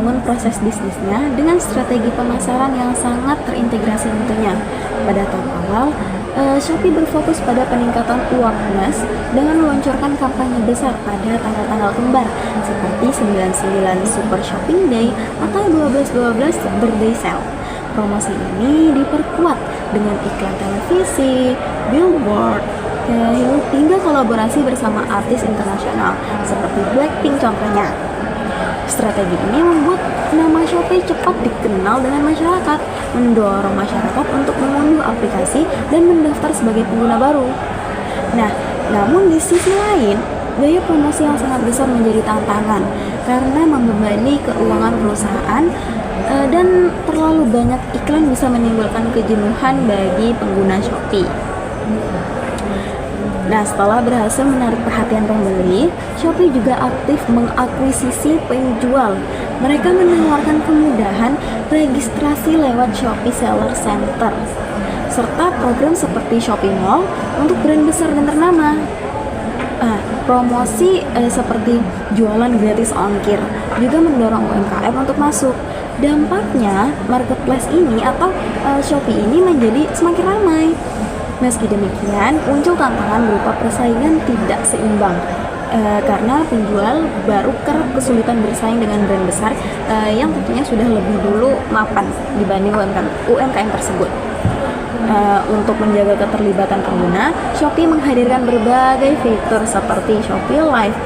membangun proses bisnisnya dengan strategi pemasaran yang sangat terintegrasi tentunya. Pada tahap awal, Shopee berfokus pada peningkatan awareness dengan meluncurkan kampanye besar pada tanggal-tanggal kembar seperti 99 Super Shopping Day atau 12-12 Birthday Sale. Promosi ini diperkuat dengan iklan televisi, billboard, hingga kolaborasi bersama artis internasional seperti Blackpink contohnya. Strategi ini membuat nama Shopee cepat dikenal dengan masyarakat, mendorong masyarakat untuk mengunduh aplikasi dan mendaftar sebagai pengguna baru. Nah, namun di sisi lain, biaya promosi yang sangat besar menjadi tantangan karena membebani keuangan perusahaan dan terlalu banyak iklan bisa menimbulkan kejenuhan bagi pengguna Shopee. Nah, setelah berhasil menarik perhatian pembeli, Shopee juga aktif mengakuisisi penjual. Mereka menawarkan kemudahan registrasi lewat Shopee Seller Center, serta program seperti Shopee Mall untuk brand besar dan ternama. Promosi seperti jualan gratis ongkir juga mendorong UMKM untuk masuk. Dampaknya, marketplace ini atau Shopee ini menjadi semakin ramai. Meski demikian, muncul tantangan berupa persaingan tidak seimbang karena penjual baru kerap kesulitan bersaing dengan brand besar yang tentunya sudah lebih dulu mapan dibanding UMKM tersebut. Untuk menjaga keterlibatan pengguna, Shopee menghadirkan berbagai fitur seperti Shopee Live,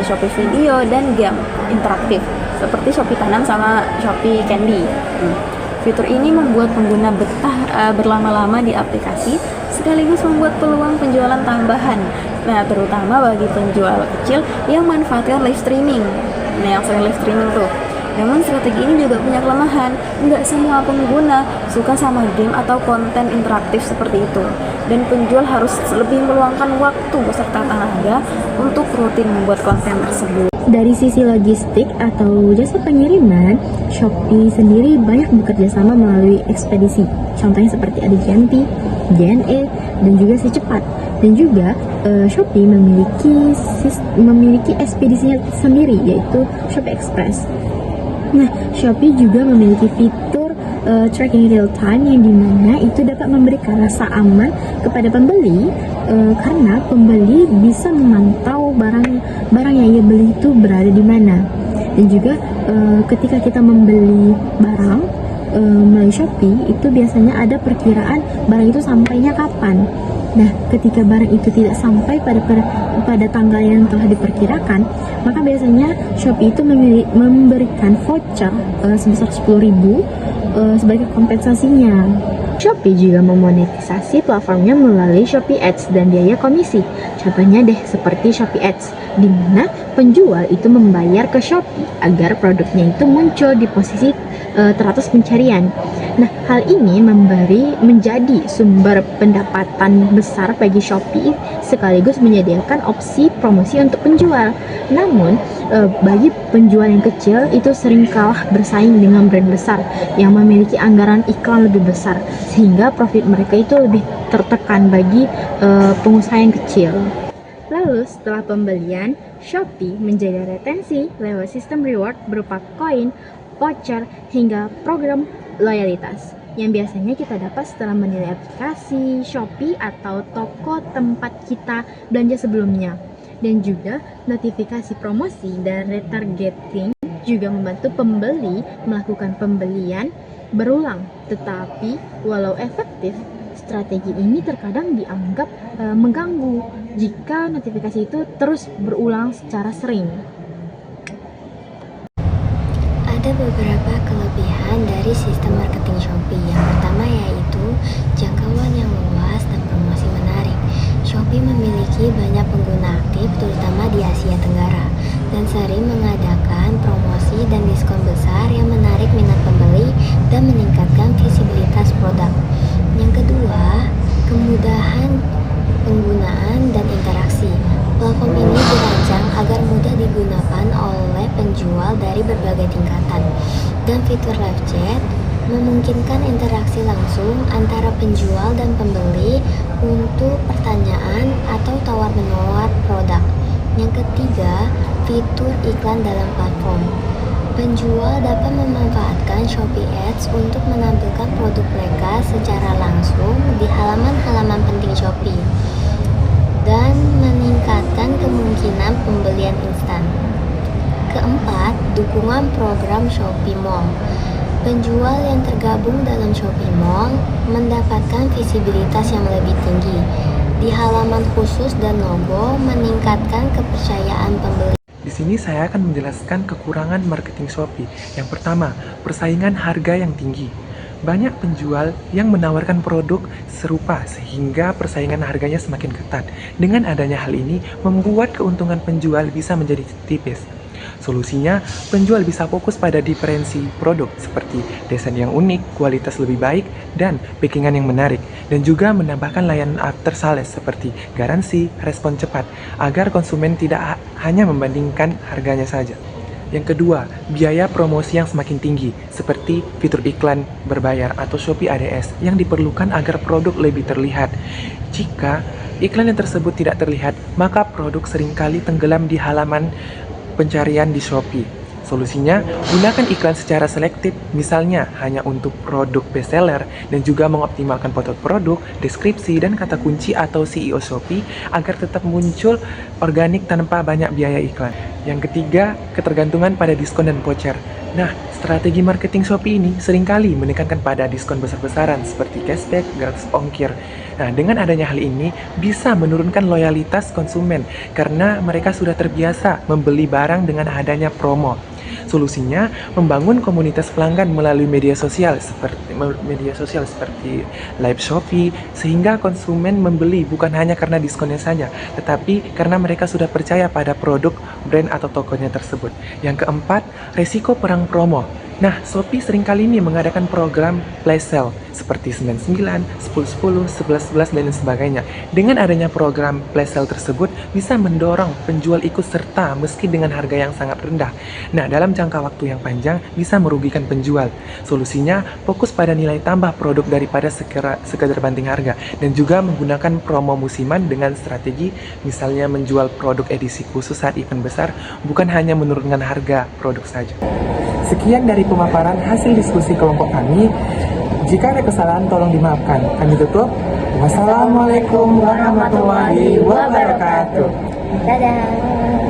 Shopee Video, dan game interaktif seperti Shopee Tanam sama Shopee Candy. Fitur ini membuat pengguna betah berlama-lama di aplikasi, sekaligus membuat peluang penjualan tambahan. Nah, terutama bagi penjual kecil yang manfaatkan live streaming. Nah, yang sering live streaming tuh. Namun strategi ini juga punya kelemahan. Nggak semua pengguna suka sama game atau konten interaktif seperti itu. Dan penjual harus lebih meluangkan waktu beserta tenaga untuk rutin membuat konten tersebut. Dari sisi logistik atau jasa pengiriman, Shopee sendiri banyak bekerja sama melalui ekspedisi. Contohnya seperti Adijanti, JNE, dan juga Si Cepat. Dan juga Shopee memiliki ekspedisinya sendiri, yaitu Shopee Express. Nah, Shopee juga memiliki fitur tracking real time yang dimana itu dapat memberikan rasa aman kepada pembeli karena pembeli bisa memantau barang yang ia beli itu berada di mana. Dan juga ketika kita membeli barang melalui Shopee, itu biasanya ada perkiraan barang itu sampainya kapan. Nah, ketika barang itu tidak sampai pada tanggal yang telah diperkirakan, maka biasanya Shopee itu memberikan voucher sebesar 10.000 sebagai kompensasinya. Shopee juga memonetisasi platformnya melalui Shopee Ads dan biaya komisi. Contohnya deh seperti Shopee Ads, di mana penjual itu membayar ke Shopee agar produknya itu muncul di posisi teratas pencarian. Nah, hal ini menjadi sumber pendapatan besar bagi Shopee sekaligus menyediakan opsi promosi untuk penjual. Namun, bagi penjual yang kecil itu sering kalah bersaing dengan brand besar yang memiliki anggaran iklan lebih besar, sehingga profit mereka itu lebih tertekan bagi pengusaha yang kecil. Lalu setelah pembelian, Shopee menjaga retensi lewat sistem reward berupa koin, voucher, hingga program loyalitas yang biasanya kita dapat setelah menilai aplikasi Shopee atau toko tempat kita belanja sebelumnya. Dan juga notifikasi promosi dan retargeting juga membantu pembeli melakukan pembelian berulang. Tetapi walau efektif, strategi ini terkadang dianggap mengganggu jika notifikasi itu terus berulang secara sering. Ada beberapa kelebihan dari sistem marketing Shopee. Yang pertama yaitu jangkauan yang luas dan promosi menarik. Shopee memiliki banyak pengguna aktif terutama di Asia Tenggara dan sering mengadakan promosi dan diskon besar yang menarik minat pembeli dan meningkatkan visibilitas produk. Yang kedua, kemudahan penggunaan dan interaksi. Platform ini dirancang agar mudah digunakan oleh penjual dari berbagai tingkatan, dan fitur live chat memungkinkan interaksi langsung antara penjual dan pembeli untuk pertanyaan atau tawar-menawar produk. Yang ketiga, fitur iklan dalam platform. Penjual dapat memanfaatkan Shopee Ads untuk menampilkan produk mereka secara langsung di halaman-halaman penting Shopee dan meningkatkan kemungkinan pembelian instan. Keempat, dukungan program Shopee Mall. Penjual yang tergabung dalam Shopee Mall mendapatkan visibilitas yang lebih tinggi di halaman khusus dan logo, meningkatkan kepercayaan pembeli. Di sini saya akan menjelaskan kekurangan marketing Shopee. Yang pertama, persaingan harga yang tinggi. Banyak penjual yang menawarkan produk serupa sehingga persaingan harganya semakin ketat. Dengan adanya hal ini, membuat keuntungan penjual bisa menjadi tipis. Solusinya, penjual bisa fokus pada diferensi produk seperti desain yang unik, kualitas lebih baik, dan packingan yang menarik, dan juga menambahkan layanan after sales seperti garansi, respon cepat, agar konsumen tidak hanya membandingkan harganya saja. Yang kedua, biaya promosi yang semakin tinggi, seperti fitur iklan berbayar atau Shopee ADS yang diperlukan agar produk lebih terlihat. Jika iklan yang tersebut tidak terlihat, maka produk seringkali tenggelam di halaman pencarian di Shopee. Solusinya, gunakan iklan secara selektif, misalnya hanya untuk produk bestseller, dan juga mengoptimalkan foto produk, deskripsi, dan kata kunci atau SEO Shopee agar tetap muncul organik tanpa banyak biaya iklan. Yang ketiga, ketergantungan pada diskon dan voucher. Nah, strategi marketing Shopee ini seringkali menekankan pada diskon besar-besaran seperti cashback, gratis ongkir. Nah, dengan adanya hal ini bisa menurunkan loyalitas konsumen karena mereka sudah terbiasa membeli barang dengan adanya promo. Solusinya, membangun komunitas pelanggan melalui media sosial seperti live Shopee sehingga konsumen membeli bukan hanya karena diskonnya saja, tetapi karena mereka sudah percaya pada produk, brand atau tokonya tersebut. Yang keempat, resiko perang promo. Nah, Shopee seringkali ini mengadakan program flash sale seperti 99, 10-10, 11-11, dan sebagainya. Dengan adanya program flash sale tersebut bisa mendorong penjual ikut serta meski dengan harga yang sangat rendah. Nah, dalam jangka waktu yang panjang bisa merugikan penjual. Solusinya, fokus pada nilai tambah produk daripada sekadar banting harga, dan juga menggunakan promo musiman dengan strategi misalnya menjual produk edisi khusus saat event besar, bukan hanya menurunkan harga produk saja. Sekian dari pemaparan hasil diskusi kelompok kami. Jika ada kesalahan tolong dimaafkan. Kami tutup. Wassalamualaikum warahmatullahi wabarakatuh. Dadah.